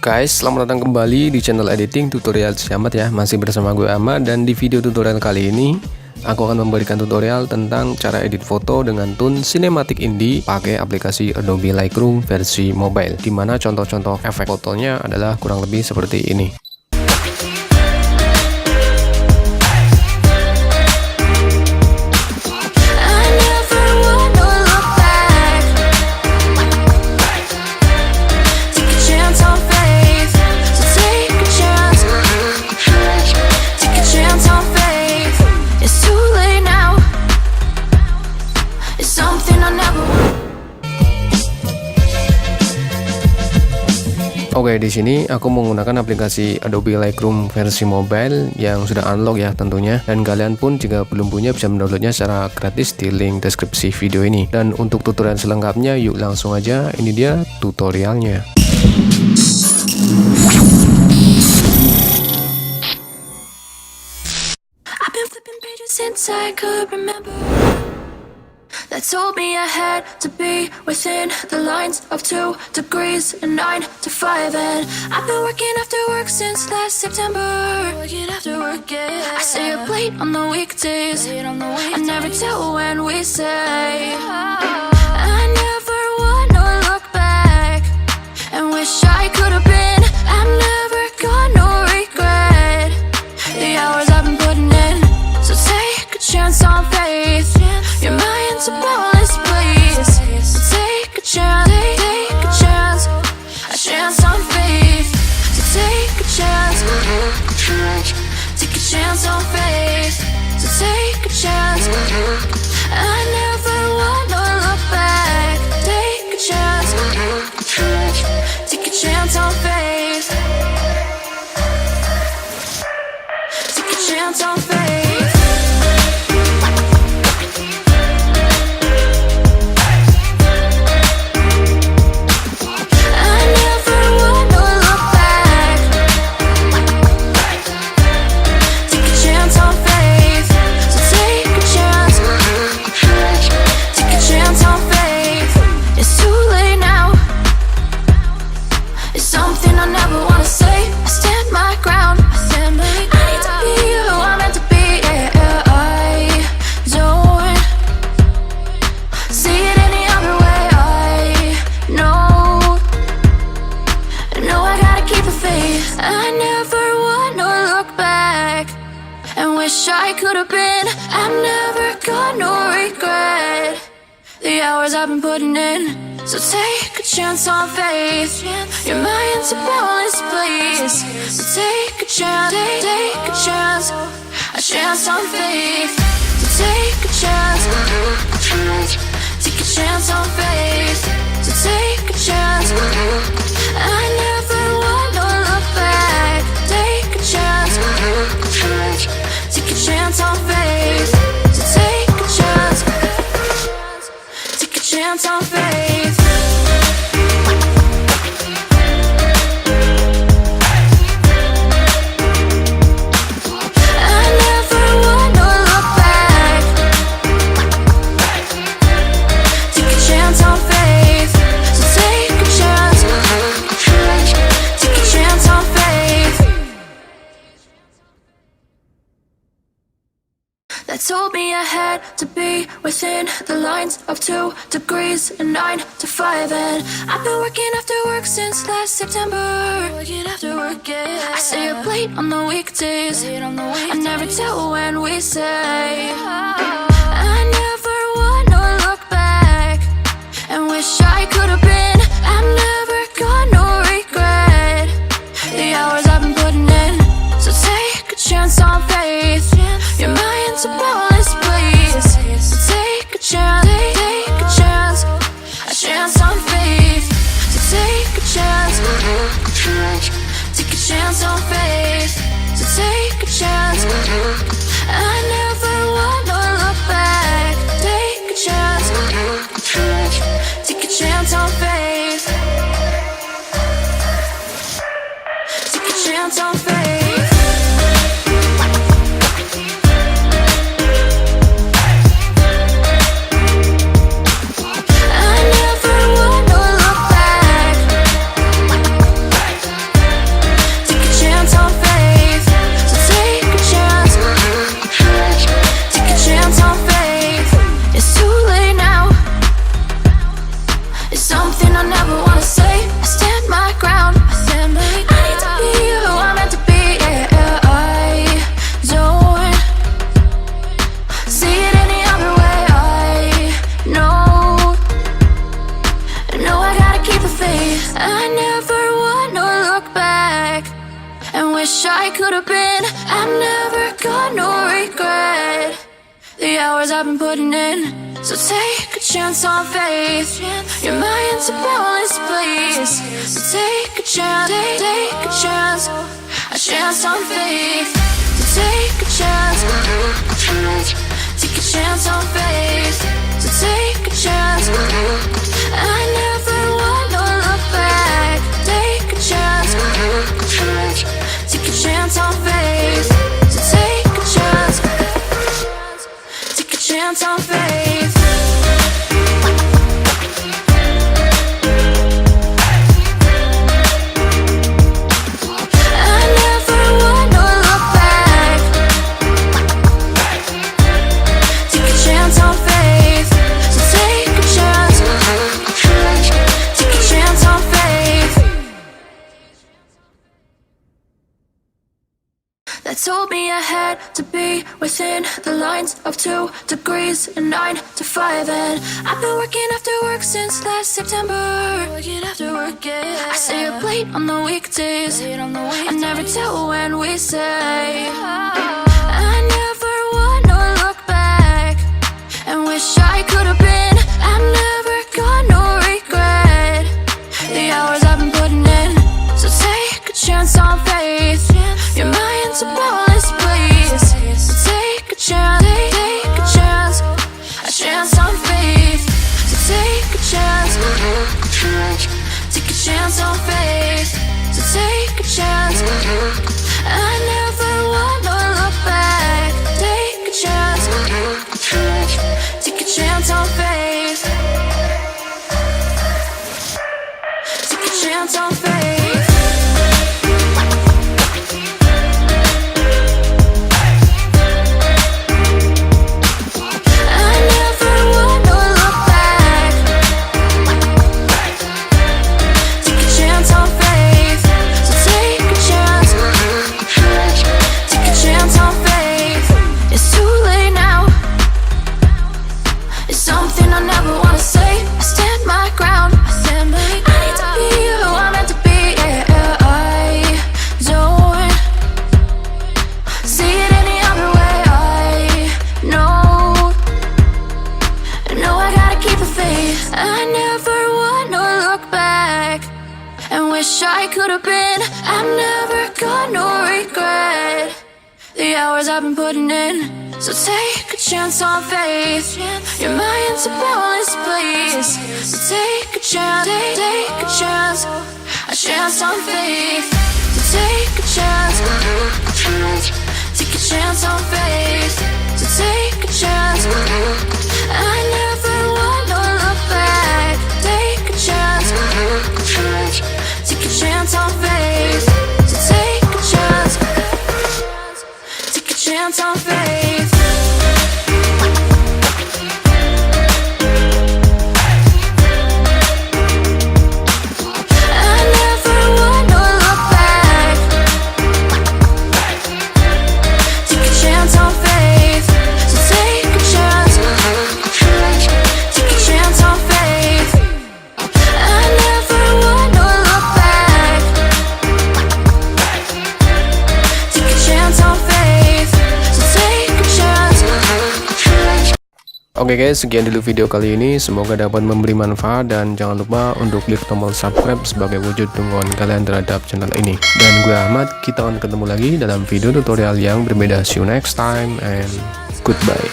Guys, selamat datang kembali di channel editing tutorial Selamat ya. Masih bersama gue Ahmad, dan di video tutorial kali ini aku akan memberikan tutorial tentang cara edit foto dengan tone cinematic indie pakai aplikasi Adobe Lightroom versi mobile, dimana contoh-contoh efek fotonya adalah kurang lebih seperti ini. Oke, di sini aku menggunakan aplikasi Adobe Lightroom versi mobile yang sudah unlock ya tentunya, dan kalian pun jika belum punya bisa mendownloadnya secara gratis di link deskripsi video ini. Dan untuk tutorial selengkapnya yuk langsung aja, ini dia tutorialnya. That told me I had to be within the lines of 2 degrees and 9 to 5, and I've been working after work since last September. Working after work, yeah. I stay up late on the weekdays. I never tell when we say. I never wanna look back and wish I could have been. I'm never gonna regret the hours I've been putting in. So take a chance on faith. Your mind's a boundless place. So take a chance, a chance on faith. So take a chance on faith. So take a chance. I never wanna look back. Take a chance on faith. Take a chance on faith. I could have been. I'm never gonna regret the hours I've been putting in. So take a chance on faith. Your mind's a boundless place. So take a chance, a chance on faith. So take a chance on faith. So take a chance. I never wanna look back. Take a chance. Take a chance on faith. So take a chance. Take a chance on faith. I never wanna look back. Take a chance on faith. So take a chance. Take a chance on faith. That told me I had to be within the lines of 2 degrees and 9 to 5, and I've been working after work since last September. Working after work, yeah. I stay up late on the weekdays. I never tell when we say. I never wanna look back and wish I could have been. I'm never gonna regret the hours I've been putting in. So take a chance on faith. Your mind's a boundless place. So take a chance, a chance on faith. So take a chance on faith. So take a chance. I never wanna look back. Take a chance on faith. Take a chance on faith. I never wanna look back. I could have been. I never got no regret. The hours I've been putting in. So take a chance on faith. Your mind's a boundless place. So take a chance, take a chance on faith. So take a chance, take a chance on faith. So take a chance. I never want to look back. Take a chance, take a chance on faith. So take a chance, take a chance on faith. I never want to look back. Take a chance on faith. So take a chance, take a chance on faith. That told me I had to be within the lines of 2 degrees and 9 to 5. And I've been working after work since last September. Working after work, yeah. I stay up late on the weekdays. I never tell when we say. I never want to look back and wish I could have been. I've never got no regret. The hours I've been putting in. So take a chance on faith. Your mind's a boundless place. So take a chance, take a chance on faith. So take a chance, take a chance on faith. So take a chance. I never want to look back. Take a chance, take a chance on faith. Take a chance on faith. I could have been. I've never got no regret. The hours I've been putting in. So take a chance on faith. Your mind's a boundless place. So take a chance, take a chance on faith. So take a chance, take a chance on faith. So take a chance. I never want to look back. Take a chance, take a chance on faith. So take a chance, take a chance on faith. I never want to look back. Take a chance on faith. So take a chance, take a chance on faith. I never want to look back. Take a chance on faith. So take a chance. Oke guys, sekian dulu video kali ini. Semoga dapat memberi manfaat dan jangan lupa untuk klik tombol subscribe sebagai wujud dukungan kalian terhadap channel ini. Dan gue Ahmad, kita akan ketemu lagi dalam video tutorial yang berbeda. See you next time and goodbye.